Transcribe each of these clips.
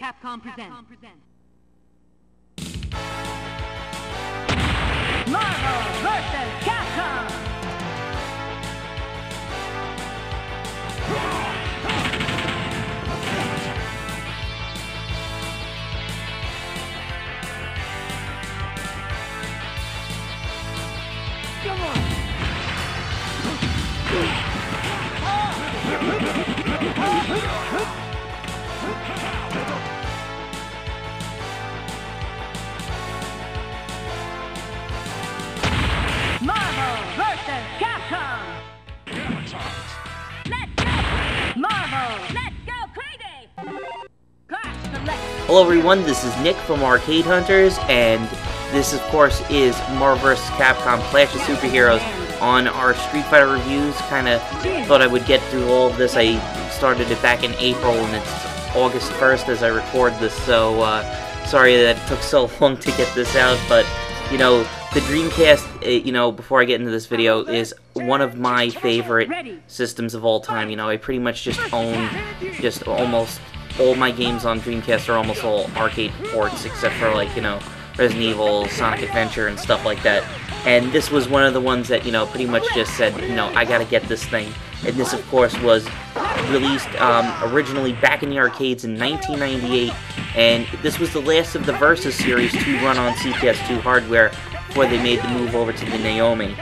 Capcom presents. Marvel vs. Capcom! Come on! Marvel vs. Capcom! Let's go! Marvel! Let's go crazy! Clash select! Hello everyone, this is Nick from Arcade Hunters, and this of course is Marvel vs. Capcom Clash of Superheroes. On our Street Fighter reviews, kinda thought I would get through all of this. I started it back in April, and it's August 1st as I record this, so sorry that it took so long to get this out, but, you know, the Dreamcast, you know, before I get into this video, is one of my favorite systems of all time. You know, I pretty much just own just almost all my games on Dreamcast are almost all arcade ports, except for, like, you know, Resident Evil, Sonic Adventure, and stuff like that. And this was one of the ones that, you know, pretty much just said, you know, I gotta get this thing. And this, of course, was released originally back in the arcades in 1998, and this was the last of the Versus series to run on CPS2 hardware before they made the move over to the Naomi.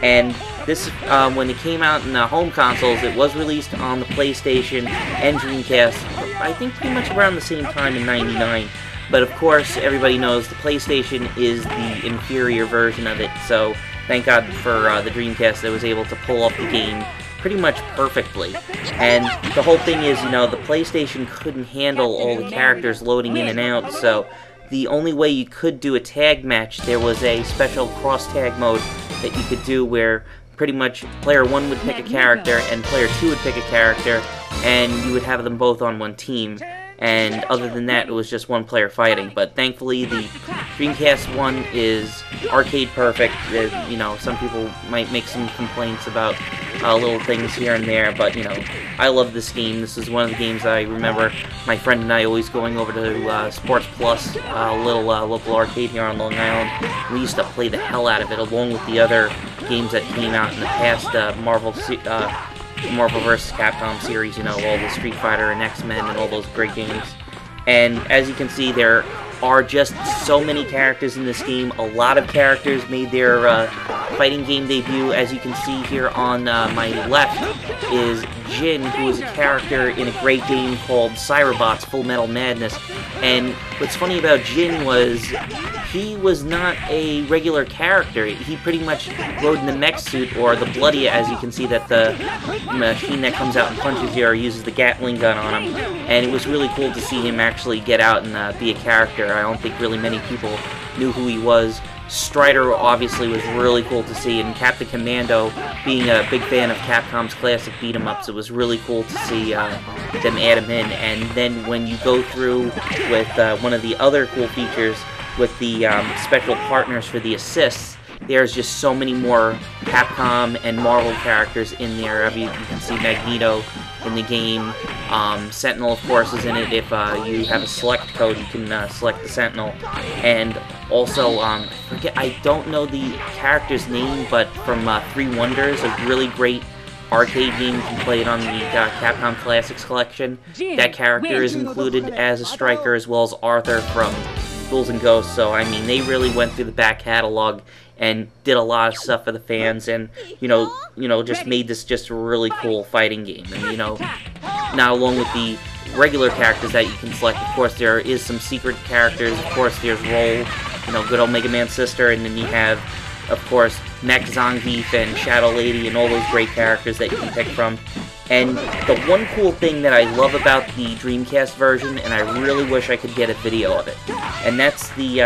And this, when it came out in the home consoles, it was released on the PlayStation and Dreamcast, I think pretty much around the same time in '99. But of course, everybody knows the PlayStation is the inferior version of it, so thank God for the Dreamcast that was able to pull off the game pretty much perfectly. And the whole thing is, you know, the PlayStation couldn't handle all the characters loading in and out, so the only way you could do a tag match, there was a special cross-tag mode that you could do where pretty much player 1 would pick a character and player 2 would pick a character, and you would have them both on one team. And other than that, it was just one player fighting. But thankfully, the Dreamcast one is arcade perfect. You know, some people might make some complaints about little things here and there, but, you know, I love this game. This is one of the games I remember my friend and I always going over to Sports Plus, a little local arcade here on Long Island. We used to play the hell out of it, along with the other games that came out in the past, Marvel vs. Capcom series, you know, all the Street Fighter and X-Men and all those great games. And as you can see, there are just so many characters in this game. A lot of characters made their fighting game debut. As you can see here on my left is Jin, who is a character in a great game called Cyberbots Full Metal Madness. And what's funny about Jin was he was not a regular character. He pretty much rode in the mech suit, or the Bloody, as you can see that the machine that comes out and punches you or uses the Gatling gun on him. And it was really cool to see him actually get out and be a character. I don't think really many people knew who he was. Strider obviously was really cool to see, and Captain Commando, being a big fan of Capcom's classic beat-em-ups, it was really cool to see them add him in. And then when you go through with one of the other cool features with the special partners for the assists, there's just so many more Capcom and Marvel characters in there. You can see Magneto in the game. Sentinel, of course, is in it. If you have a select code, you can select the Sentinel. And also, I don't know the character's name, but from Three Wonders, a really great arcade game you can play it on the Capcom Classics Collection. That character is included as a striker, as well as Arthur from Ghouls and Ghosts. So, I mean, they really went through the back catalog and did a lot of stuff for the fans, and you know, just made this just a really cool fighting game. And you know, now along with the regular characters that you can select, of course there is some secret characters. Of course, there's Roll, you know, good old Mega Man's sister, and then you have, of course, Mech Zangief and Shadow Lady and all those great characters that you can pick from. And the one cool thing that I love about the Dreamcast version, and I really wish I could get a video of it, and that's the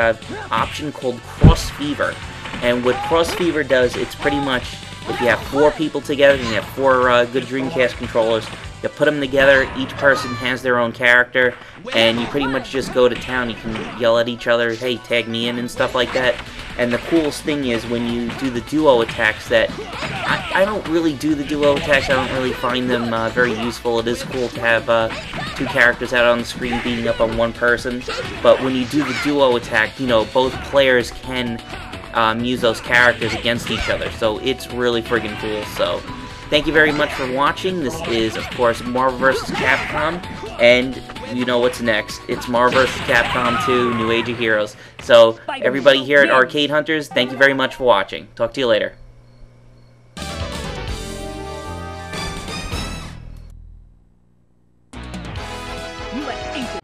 option called Cross Fever. And what Cross Fever does, it's pretty much, if you have 4 people together and you have 4 good Dreamcast controllers, you put them together, each person has their own character, and you pretty much just go to town. You can yell at each other, hey, tag me in, and stuff like that. And the coolest thing is when you do the duo attacks that... I don't really do the duo attacks, I don't really find them very useful. It is cool to have two characters out on the screen beating up on one person, but when you do the duo attack, you know, both players can use those characters against each other, so it's really friggin' cool. So, thank you very much for watching. This is, of course, Marvel vs. Capcom, and you know what's next. It's Marvel vs. Capcom 2, New Age of Heroes. So, everybody here at Arcade Hunters, thank you very much for watching. Talk to you later. U.S.